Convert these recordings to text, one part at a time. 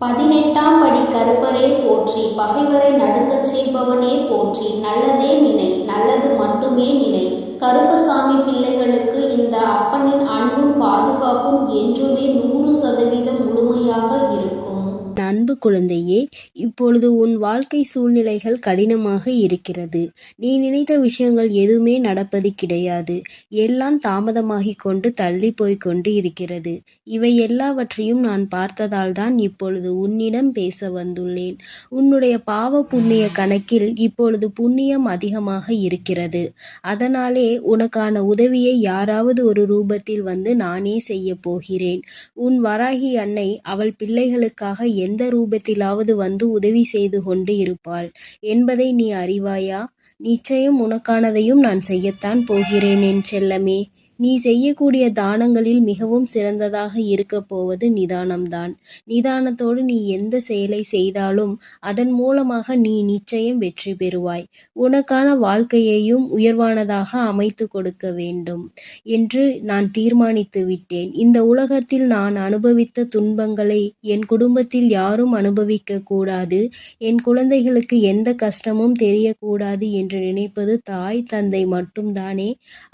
18ஆம் படி கருப்பரே போற்றி, பகைவரை நடுங்கச் செய்பவனே போற்றி, நல்லதே நினை, நல்லது மட்டுமே நினை. கருப்பசாமி பிள்ளைகளுக்கு இந்த அப்பனின் அன்பும் பாதுகாப்பும் என்றுமே 100% முழுமையாக இருக்கும். அன்பு குழந்தையே, இப்பொழுது உன் வாழ்க்கை சூழ்நிலைகள் கடினமாக இருக்கிறது. நீ நினைத்த விஷயங்கள் எதுவுமே நடப்பது கிடையாது. எல்லாம் தாமதமாகிக் கொண்டு தள்ளி போய்க் கொண்டு இருக்கிறது. இவை எல்லாவற்றையும் நான் பார்த்ததால் தான் இப்பொழுது உன்னிடம் பேச வந்துள்ளேன். உன்னுடைய பாவ புண்ணிய கணக்கில் இப்பொழுது புண்ணியம் அதிகமாக இருக்கிறது. அதனாலே உனக்கான உதவியை யாராவது ஒரு ரூபத்தில் வந்து நானே செய்ய போகிறேன். உன் வராகி அன்னை அவள் பிள்ளைகளுக்காக எந்த ரூபத்திலாவது வந்து உதவி செய்து கொண்டு இருப்பாள் என்பதை நீ அறிவாயா? நிச்சயம் உனக்கானதையும் நான் செய்யத்தான் போகிறேன் என் செல்லமே. நீ செய்யக்கூடிய தானங்களில் மிகவும் சிறந்ததாக இருக்கப் போவது நிதானம்தான். நிதானத்தோடு நீ எந்த செயலை செய்தாலும் அதன் மூலமாக நீ நிச்சயம் வெற்றி பெறுவாய். உனக்கான வாழ்க்கையையும் உயர்வானதாக அமைத்து கொடுக்க வேண்டும் என்று நான் தீர்மானித்து விட்டேன். இந்த உலகத்தில் நான் அனுபவித்த துன்பங்களை என் குடும்பத்தில் யாரும் அனுபவிக்க கூடாது, என் குழந்தைகளுக்கு எந்த கஷ்டமும் தெரியக்கூடாது என்று நினைப்பது தாய் தந்தை மட்டும்தானே.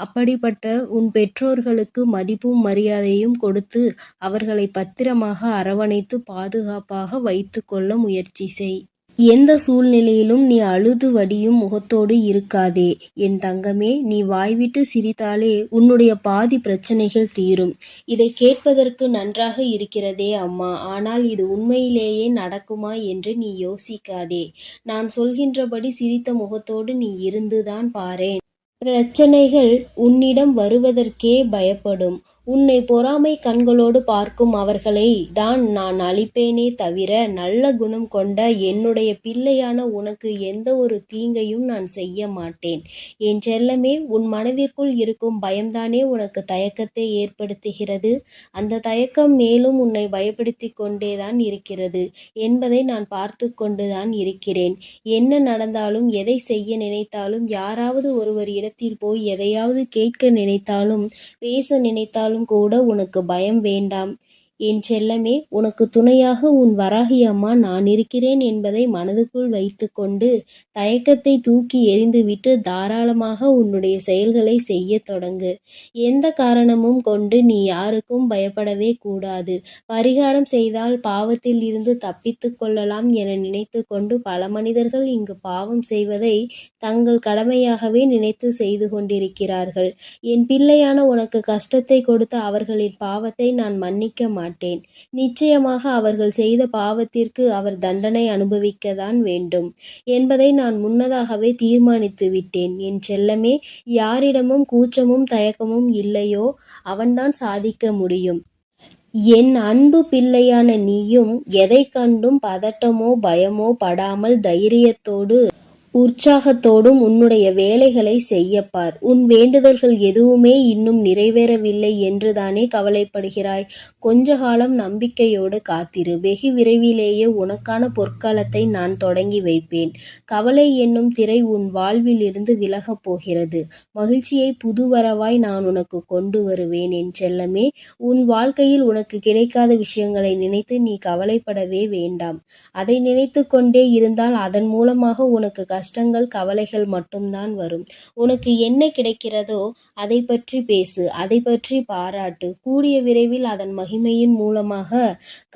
அப்படிப்பட்ட உன் பெற்றோர்களுக்கு மதிப்பும் மரியாதையும் கொடுத்து அவர்களை பத்திரமாக அரவணைத்து பாதுகாப்பாக வைத்து கொள்ள முயற்சி செய். எந்த சூழ்நிலையிலும் நீ அழுது வடியும் முகத்தோடு இருக்காதே என் தங்கமே. நீ வாய்விட்டு சிரித்தாலே உன்னுடைய பாதி பிரச்சனைகள் தீரும். இதை கேட்பதற்கு நன்றாக இருக்கிறதே அம்மா, ஆனால் இது உண்மையிலேயே நடக்குமா என்று நீ யோசிக்காதே. நான் சொல்கின்றபடி சிரித்த முகத்தோடு நீ இருந்துதான் பாரேன். பிரச்சனைகள் உன்னிடம் வருவதற்கே பயப்படும். உன்னை பொறாமை கண்களோடு பார்க்கும் அவர்களை தான் நான் அழிப்பேனே தவிர நல்ல குணம் கொண்ட என்னுடைய பிள்ளையான உனக்கு எந்த ஒரு தீங்கையும் நான் செய்ய மாட்டேன். என் செல்லமே, உன் மனதிற்குள் இருக்கும் பயம்தானே உனக்கு தயக்கத்தை ஏற்படுத்துகிறது. அந்த தயக்கம் மேலும் உன்னை பயப்படுத்தி கொண்டேதான் இருக்கிறது என்பதை நான் பார்த்து கொண்டுதான் இருக்கிறேன். என்ன நடந்தாலும், எதை செய்ய நினைத்தாலும், யாராவது ஒருவர் இடத்தில் போய் எதையாவது கேட்க நினைத்தாலும், பேச நினைத்தாலும் கூட உனக்கு பயம் வேண்டாம் என் செல்லமே. உனக்கு துணையாக உன் வராகி அம்மா நான் இருக்கிறேன் என்பதை மனதுக்குள் வைத்து கொண்டு தயக்கத்தை தூக்கி எறிந்துவிட்டு தாராளமாக உன்னுடைய செயல்களை செய்ய தொடங்கு. எந்த காரணமும் கொண்டு நீ யாருக்கும் பயப்படவே கூடாது. பரிகாரம் செய்தால் பாவத்தில் இருந்து தப்பித்து கொள்ளலாம் என நினைத்து கொண்டு பல மனிதர்கள் இங்கு பாவம் செய்வதை தங்கள் கடமையாகவே நினைத்து செய்து கொண்டிருக்கிறார்கள். என் பிள்ளையான உனக்கு கஷ்டத்தை கொடுத்த அவர்களின் பாவத்தை நான் மன்னிக்க மாட்டேன். நிச்சயமாக அவர்கள் செய்த பாவத்திற்கு அவர் தண்டனை அனுபவிக்கத்தான் வேண்டும் என்பதை நான் முன்னதாகவே தீர்மானித்து விட்டேன் என் செல்லமே. யாரிடமும் கூச்சமும் தயக்கமும் இல்லையோ அவன்தான் சாதிக்க முடியும். என் அன்பு பிள்ளையான நீயும் எதை கண்டும் பதட்டமோ பயமோ படாமல் தைரியத்தோடு உற்சாகத்தோடும் உன்னுடைய வேலைகளை செய்யப்பார். உன் வேண்டுதல்கள் எதுவுமே இன்னும் நிறைவேறவில்லை என்றுதானே கவலைப்படுகிறாய். கொஞ்ச காலம் நம்பிக்கையோடு காத்திரு. வெகு விரைவிலேயே உனக்கான பொற்காலத்தை நான் தொடங்கி வைப்பேன். கவலை என்னும் திரை உன் வாழ்வில் இருந்து விலகப் போகிறது. மகிழ்ச்சியை புதுவரவாய் நான் உனக்கு கொண்டு வருவேன் என் செல்லமே. உன் வாழ்க்கையில் உனக்கு கிடைக்காத விஷயங்களை நினைத்து நீ கவலைப்படவே வேண்டாம். அதை நினைத்து கொண்டே இருந்தால் அதன் மூலமாக உனக்கு கஷ்டங்கள் கவலைகள் மட்டும்தான் வரும். உனக்கு என்ன கிடைக்கிறதோ அதை பற்றி பேசு, அதை பற்றி பாராட்டு. கூடிய விரைவில் அதன் மகிமையின் மூலமாக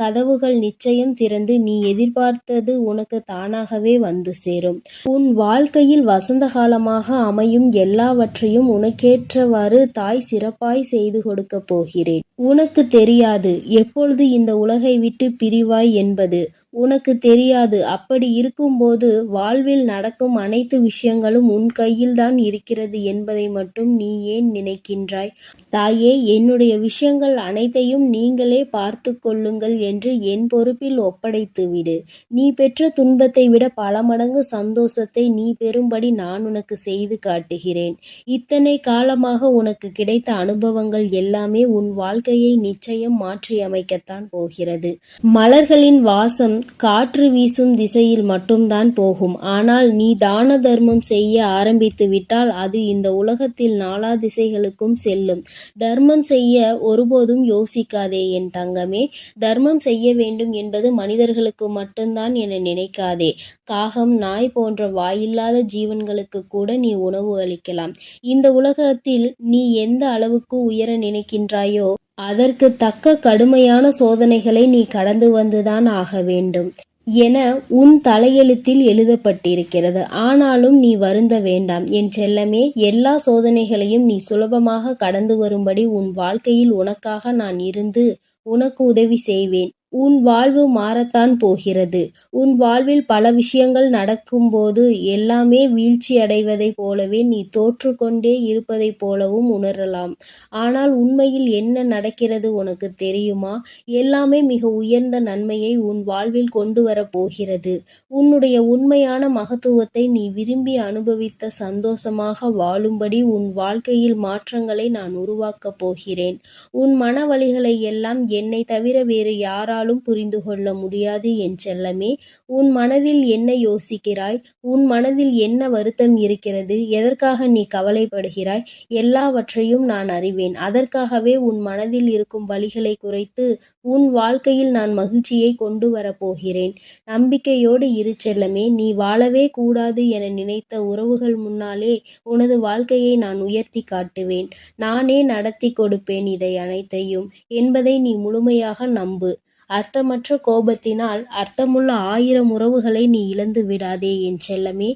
கதவுகள் நிச்சயம் திறந்து நீ எதிர்பார்த்தது உனக்கு தானாகவே வந்து சேரும். உன் வாழ்க்கையில் வசந்த காலமாக அமையும். எல்லாவற்றையும் உனக்கேற்றவாறு தாய் சிறப்பாய் செய்து கொடுக்க போகிறேன். உனக்கு தெரியாது எப்பொழுது இந்த உலகை விட்டு பிரிவாய் என்பது. உனக்கு தெரியாது. அப்படி இருக்கும்போது வாழ்வில் நடக்கும் அனைத்து விஷயங்களும் உன் கையில்தான் இருக்கிறது என்பதை மட்டும் நீ ஏன் நினைக்கின்றாய்? தாயே, என்னுடைய விஷயங்கள் அனைத்தையும் நீங்களே பார்த்து கொள்ளுங்கள் என்று என் பொறுப்பில் ஒப்படைத்து விடு. நீ பெற்ற துன்பத்தை விட பல மடங்கு சந்தோஷத்தை நீ பெறும்படி நான் உனக்கு செய்து காட்டுகிறேன். இத்தனை காலமாக உனக்கு கிடைத்த அனுபவங்கள் எல்லாமே உன் வாழ்க்கையை நிச்சயம் மாற்றி அமைக்கத்தான் போகிறது. மலர்களின் வாசம் காற்று வீசும் திசையில் மட்டும்தான் போகும். ஆனால் நீ தான தர்மம் செய்ய ஆரம்பித்து விட்டால் அது இந்த உலகத்தில் நாலா திசைகளுக்கும் செல்லும். தர்மம் செய்ய ஒருபோதும் யோசிக்காதே என் தங்கமே. தர்மம் செய்ய வேண்டும் என்பது மனிதர்களுக்கு மட்டும்தான் என நினைக்காதே. காகம், நாய் போன்ற வாயில்லாத ஜீவன்களுக்கு கூட நீ உணவு அளிக்கலாம். இந்த உலகத்தில் நீ எந்த அளவுக்கு உயர நினைக்கின்றாயோ அதற்கு தக்க கடுமையான சோதனைகளை நீ கடந்து வந்துதான் ஆக வேண்டும் என உன் தலையெழுத்தில் எழுதப்பட்டிருக்கிறது. ஆனாலும் நீ வருந்த வேண்டாம் என் செல்லமே. எல்லா சோதனைகளையும் நீ சுலபமாக கடந்து வரும்படி உன் வாழ்க்கையில் உனக்காக நான் இருந்து உனக்கு உதவி செய்வேன். உன் வாழ்வு மாறத்தான் போகிறது. உன் வாழ்வில் பல விஷயங்கள் நடக்கும்போது எல்லாமே வீழ்ச்சி அடைவதைப் போலவே நீ தோற்று கொண்டே இருப்பதைப் போலவும் உணரலாம். ஆனால் உண்மையில் என்ன நடக்கிறது உனக்கு தெரியுமா? எல்லாமே மிக உயர்ந்த நன்மையை உன் வாழ்வில் கொண்டு வரப் போகிறது. உன்னுடைய உண்மையான மகத்துவத்தை நீ விரும்பி அனுபவித்த சந்தோஷமாக வாழும்படி உன் வாழ்க்கையில் மாற்றங்களை நான் உருவாக்கப் போகிறேன். உன் மனவலிகளை எல்லாம் என்னை தவிர வேறு யாராலும் புரிந்து கொள்ள முடியாது என் செல்லமே. உன் மனதில் என்ன யோசிக்கிறாய்? உன் மனதில் என்ன வருத்தம் இருக்கிறது? எதற்காக நீ கவலைப்படுகிறாய்? எல்லாவற்றையும் நான் அறிவேன். அதற்காகவே உன் மனதில் இருக்கும் வலிகளை குறைத்து உன் வாழ்க்கையில் நான் மகிழ்ச்சியை கொண்டு வரப்போகிறேன். நம்பிக்கையோடு இரு செல்லமே. நீ வாழவே கூடாது என நினைத்த உறவுகள் முன்னாலே உனது வாழ்க்கையை நான் உயர்த்தி காட்டுவேன். நானே நடத்தி கொடுப்பேன் இதை அனைத்தையும் என்பதை நீ முழுமையாக நம்பு. அர்த்தமற்ற கோபத்தினால் அர்த்தமுள்ள 1000 உறவுகளை நீ இழந்து விடாதே என் செல்லமே.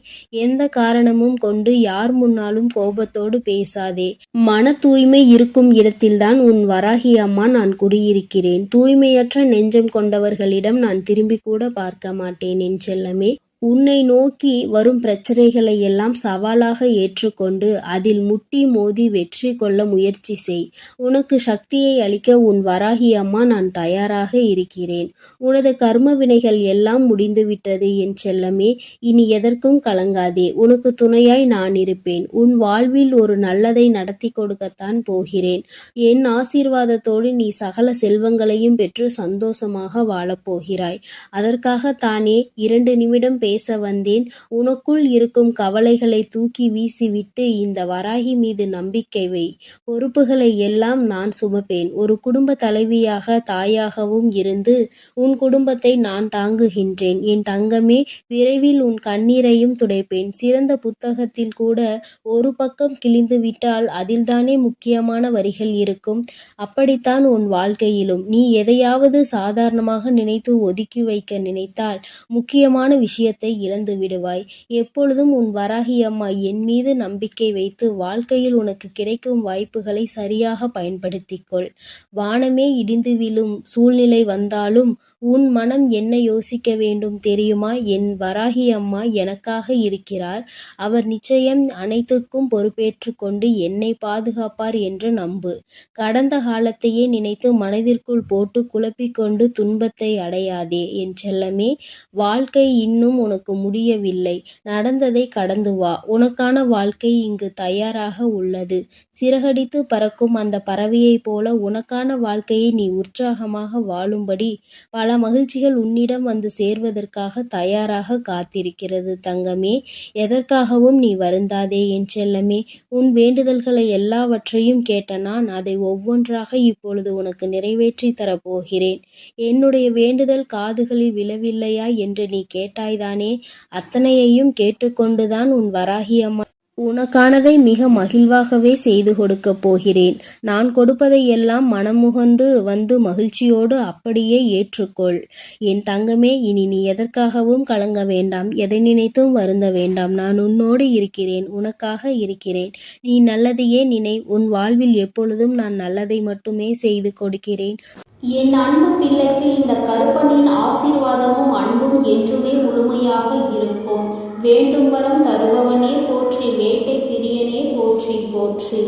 எந்த காரணமும் கொண்டு யார் முன்னாலும் கோபத்தோடு பேசாதே. மன தூய்மை இருக்கும் இடத்தில்தான் உன் வராகி அம்மா நான் குடியிருக்கிறேன். தூய்மையற்ற நெஞ்சம் கொண்டவர்களிடம் நான் திரும்பி கூட பார்க்க மாட்டேன் என் செல்லமே. உன்னை நோக்கி வரும் பிரச்சனைகளை எல்லாம் சவாலாக ஏற்றுக்கொண்டு அதில் முட்டி மோதி வெற்றி கொள்ள முயற்சி செய். உனக்கு சக்தியை அளிக்க உன் வராகி அம்மா நான் தயாராக இருக்கிறேன். உனது கர்ம வினைகள் எல்லாம் முடிந்துவிட்டது என் செல்லமே. இனி எதற்கும் கலங்காதே. உனக்கு துணையாய் நான் இருப்பேன். உன் வாழ்வில் ஒரு நல்லதை நடத்தி கொடுக்கத்தான் போகிறேன். என் ஆசீர்வாதத்தோடு நீ சகல செல்வங்களையும் பெற்று சந்தோஷமாக வாழப்போகிறாய். அதற்காகத்தானே 2 நிமிடம் பேச வந்தேன். உனக்குள் இருக்கும் கவலைகளை தூக்கி வீசிவிட்டு இந்த வராகி மீது நம்பிக்கை வை. பொறுப்புகளை எல்லாம் நான் சுமப்பேன். ஒரு குடும்ப தலைவியாக தாயாகவும் இருந்து உன் குடும்பத்தை நான் தாங்குகின்றேன் என் தங்கமே. விரைவில் உன் கண்ணீரையும் துடைப்பேன். சிறந்த புத்தகத்தில் கூட ஒரு பக்கம் கிழிந்து விட்டால் அதில்தானே முக்கியமான வரிகள் இருக்கும். அப்படித்தான் உன் வாழ்க்கையிலும் நீ எதையாவது சாதாரணமாக நினைத்து ஒதுக்கி வைக்க நினைத்தால் முக்கியமான விஷயத்தை இழந்து விடுவாய். எப்பொழுதும் உன் வராகி அம்மா என் மீது நம்பிக்கை வைத்து வாழ்க்கையில் உனக்கு கிடைக்கும் வாய்ப்புகளை சரியாக பயன்படுத்திக்கொள். வானமே இடிந்து விழும் சூழ்நிலை வந்தாலும் உன் மனம் என்ன யோசிக்க வேண்டும் தெரியுமா? என் வராகி அம்மா எனக்காக இருக்கிறார். அவர் நிச்சயம் அனைத்துக்கும் பொறுப்பேற்று கொண்டு என்னை பாதுகாப்பார் என்று நம்பு. கடந்த காலத்தையே நினைத்து மனதிற்குள் போட்டு குழப்பிக்கொண்டு துன்பத்தை அடையாதே என் செல்லமே. வாழ்க்கை இன்னும் உனக்கு முடியவில்லை. நடந்ததை கடந்து வா. உனக்கான வாழ்க்கை இங்கு தயாராக உள்ளது. சிறகடித்து பறக்கும் அந்த பறவையைப் போல உனக்கான வாழ்க்கையை நீ உற்சாகமாக வாழும்படி பல மகிழ்ச்சிகள் உன்னிடம் வந்து சேர்வதற்காக தயாராக காத்திருக்கிறது தங்கமே. எதற்காகவும் நீ வருந்தாதே என் செல்லமே. உன் வேண்டுதல்களை எல்லாவற்றையும் கேட்ட நான் அதை ஒவ்வொன்றாக இப்பொழுது உனக்கு நிறைவேற்றி தரப்போகிறேன். என்னுடைய வேண்டுதல் காதுகளில் விழவில்லையா என்று நீ கேட்டாய்தானே? அத்தனையையும் கேட்டுக்கொண்டுதான் உன் வராகி அம்மா உனக்கானதை மிக மகிழ்வாகவே செய்து கொடுக்கப் போகிறேன். நான் கொடுப்பதை எல்லாம் மனமுகந்து வந்து மகிழ்ச்சியோடு அப்படியே ஏற்றுக்கொள் என் தங்கமே. இனி நீ எதற்காகவும் கலங்க வேண்டாம். எதை நினைத்தும் வருந்த வேண்டாம். நான் உன்னோடு இருக்கிறேன். உனக்காக இருக்கிறேன். நீ நல்லதையே நினை. உன் வாழ்வில் எப்பொழுதும் நான் நல்லதை மட்டுமே செய்து கொடுக்கிறேன். என் அன்பு பிள்ளைக்கு இந்த கருப்பனின் ஆசீர்வாதமும் அன்பும் என்றுமே முழுமையாக இருக்கும். வேண்டும் வரம் தருபவனே போற்றி. வேட்டை பிரியனே போற்றி போற்றி.